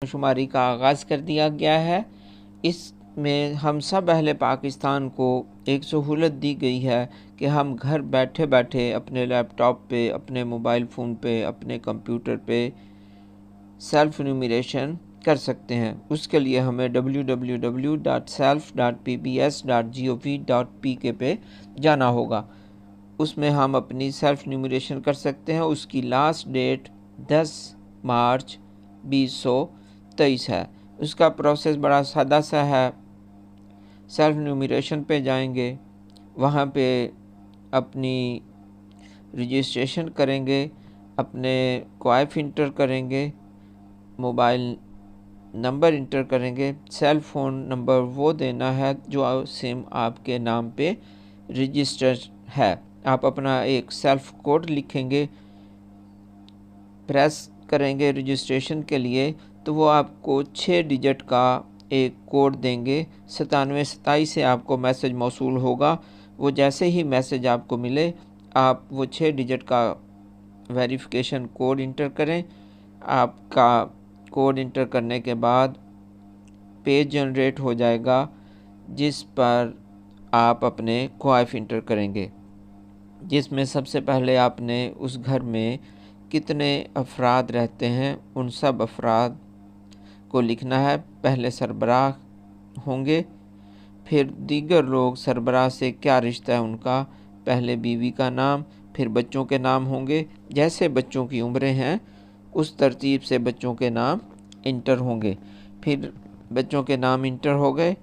शुमारी का आगाज़ कर दिया गया है। इसमें हम सब अहले पाकिस्तान को एक सहूलत दी गई है कि हम घर बैठे बैठे अपने लैपटॉप पे, अपने मोबाइल फ़ोन पे, अपने कंप्यूटर पे सेल्फ़ न्यूमरेशन कर सकते हैं। उसके लिए हमें www.self.pbs.gov.pk पे जाना होगा। उसमें हम अपनी सेल्फ़ न्यूमरेशन कर सकते हैं। उसकी लास्ट डेट 10 मार्च 2023 है। उसका प्रोसेस बड़ा सादा सा है। सेल्फ़ न्यूमरेशन पे जाएंगे, वहाँ पे अपनी रजिस्ट्रेशन करेंगे, अपने क्वाइफ इंटर करेंगे, मोबाइल नंबर इंटर करेंगे, सेल फ़ोन नंबर वो देना है जो सिम आपके नाम पे रजिस्टर है। आप अपना एक सेल्फ़ कोड लिखेंगे, प्रेस करेंगे रजिस्ट्रेशन के लिए, तो वो आपको 6 डिजिट का एक कोड देंगे। 9727 से आपको मैसेज मौसूल होगा। वो जैसे ही मैसेज आपको मिले, आप वो 6 डिजिट का वेरिफिकेशन कोड इंटर करें। आपका कोड इंटर करने के बाद पेज जनरेट हो जाएगा, जिस पर आप अपने क्वाइफ इंटर करेंगे, जिसमें सबसे पहले आपने उस घर में कितने अफराद रहते हैं उन सब अफराद को लिखना है। पहले सरबराह होंगे, फिर दीगर लोग सरबराह से क्या रिश्ता है उनका, पहले बीवी का नाम, फिर बच्चों के नाम होंगे। जैसे बच्चों की उम्रें हैं उस तरतीब से बच्चों के नाम इंटर होंगे। फिर बच्चों के नाम इंटर हो गए,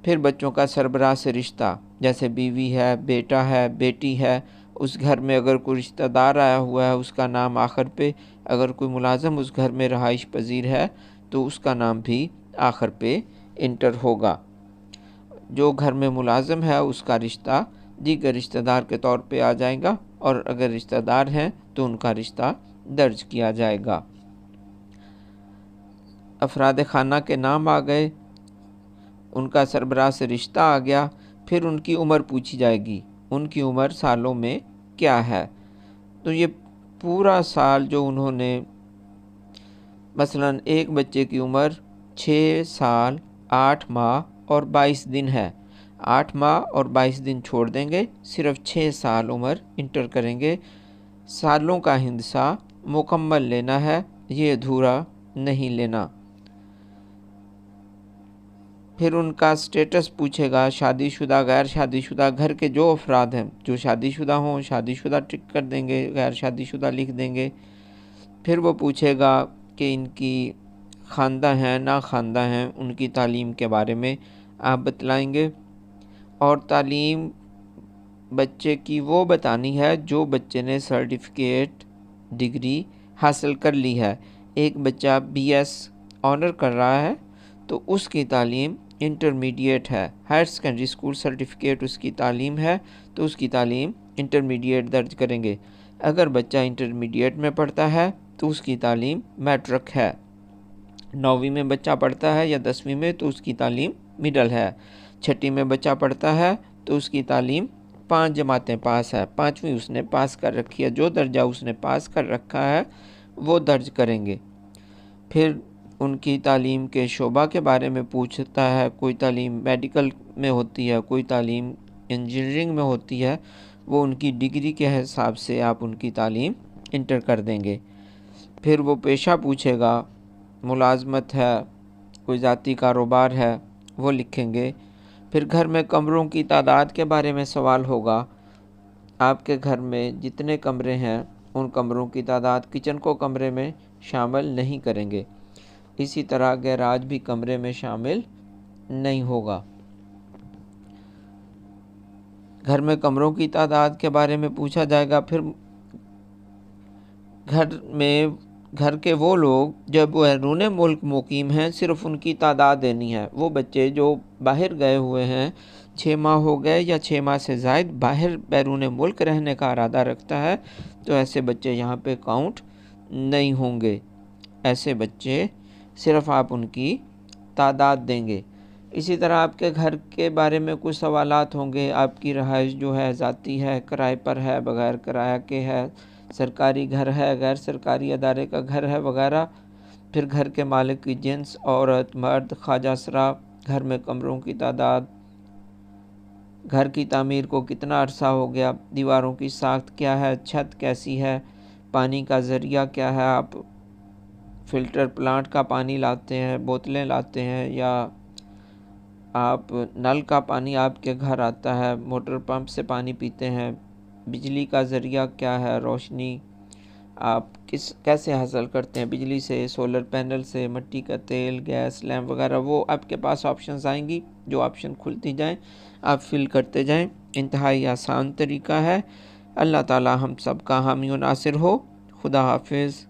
फिर बच्चों का सरबराह से रिश्ता, जैसे बीवी है, बेटा है, बेटी है। उस घर में अगर कोई रिश्तेदार आया हुआ है उसका नाम आखिर पे, अगर कोई मुलाज़म उस घर में रहाइश पजीर है तो उसका नाम भी आखिर पे इंटर होगा। जो घर में मुलाज़म है उसका रिश्ता दीगर रिश्तेदार के तौर पे आ जाएगा, और अगर रिश्तेदार हैं तो उनका रिश्ता दर्ज किया जाएगा। अफराद खाना के नाम आ गए, उनका सरबराह से रिश्ता आ गया। फिर उनकी उम्र पूछी जाएगी, उनकी उम्र सालों में क्या है। तो ये पूरा साल जो उन्होंने, मसलन एक बच्चे की उम्र 6 साल 8 माह और 22 दिन है, 8 माह और 22 दिन छोड़ देंगे, सिर्फ 6 साल उम्र इंटर करेंगे। सालों का हिस्सा मुकम्मल लेना है, ये अधूरा नहीं लेना। फिर उनका स्टेटस पूछेगा, शादीशुदा, गैर शादीशुदा। घर के जो अफराद हैं, जो शादीशुदा हों शादीशुदा टिक कर देंगे, गैर शादीशुदा लिख देंगे। फिर वो पूछेगा कि इनकी ख़ानदा हैं ना ख़ानदा हैं, उनकी तालीम के बारे में आप बतलाएंगे। और तालीम बच्चे की वो बतानी है जो बच्चे ने सर्टिफिकेट डिग्री हासिल कर ली है। एक बच्चा BS ऑनर कर रहा है तो उसकी तालीम इंटरमीडिएट है। हायर सेकेंडरी स्कूल सर्टिफिकेट उसकी तालीम है तो उसकी तालीम इंटरमीडिएट दर्ज करेंगे। अगर बच्चा इंटरमीडिएट में पढ़ता है तो उसकी तालीम मैट्रिक है। 9वीं में बच्चा पढ़ता है या 10वीं में तो उसकी तालीम मिडल है। 6ठी में बच्चा पढ़ता है तो उसकी तालीम 5 जमातें पास है, 5वीं उसने पास कर रखी है। जो दर्जा उसने पास कर रखा है वो दर्ज करेंगे। फिर उनकी तालीम के शोबा के बारे में पूछता है, कोई तालीम मेडिकल में होती है, कोई तालीम इंजीनियरिंग में होती है, वो उनकी डिग्री के हिसाब से आप उनकी तालीम इंटर कर देंगे। फिर वो पेशा पूछेगा, मुलाजमत है, कोई ज़ाती कारोबार है, वो लिखेंगे। फिर घर में कमरों की तादाद के बारे में सवाल होगा, आपके घर में जितने कमरे हैं उन कमरों की तादाद किचन को कमरे में शामिल नहीं करेंगे। इसी तरह गैराज भी कमरे में शामिल नहीं होगा। घर में कमरों की तादाद के बारे में पूछा जाएगा। फिर घर के वो लोग जब बैरून मुल्क मुकीम हैं, सिर्फ उनकी तादाद देनी है। वो बच्चे जो बाहर गए हुए हैं, 6 माह हो गए या 6 माह से ज़ायद बाहर बैरून मुल्क रहने का इरादा रखता है, तो ऐसे बच्चे यहाँ पे काउंट नहीं होंगे। ऐसे बच्चे सिर्फ आप उनकी तादाद देंगे। इसी तरह आपके घर के बारे में कुछ सवालात होंगे, आपकी रहाइश जो है ज़ाती है, किराए पर है, बग़ैर किराया के है, सरकारी घर है, गैर सरकारी अदारे का घर है वगैरह। پھر گھر کے مالک کی جنس، عورت، مرد، خواجہ سرا، گھر میں کمروں کی تعداد، گھر کی تعمیر کو کتنا عرصہ ہو گیا، دیواروں کی ساخت کیا ہے، چھت کیسی ہے، پانی کا ذریعہ کیا ہے، آپ فلٹر پلانٹ کا پانی لاتے ہیں، بوتلیں لاتے ہیں، یا آپ نل کا پانی آپ کے گھر آتا ہے، موٹر پمپ سے پانی پیتے ہیں، بجلی کا ذریعہ کیا ہے، روشنی آپ کیسے حاصل کرتے ہیں، بجلی سے، سولر پینل سے، مٹی کا تیل، گیس، لیمپ وغیرہ، وہ آپ کے پاس آپشنز آئیں گی، جو آپشن کھلتی جائیں آپ فل کرتے جائیں۔ انتہائی آسان طریقہ ہے۔ اللہ تعالی ہم سب کا حامی و ناصر ہو۔ خدا حافظ۔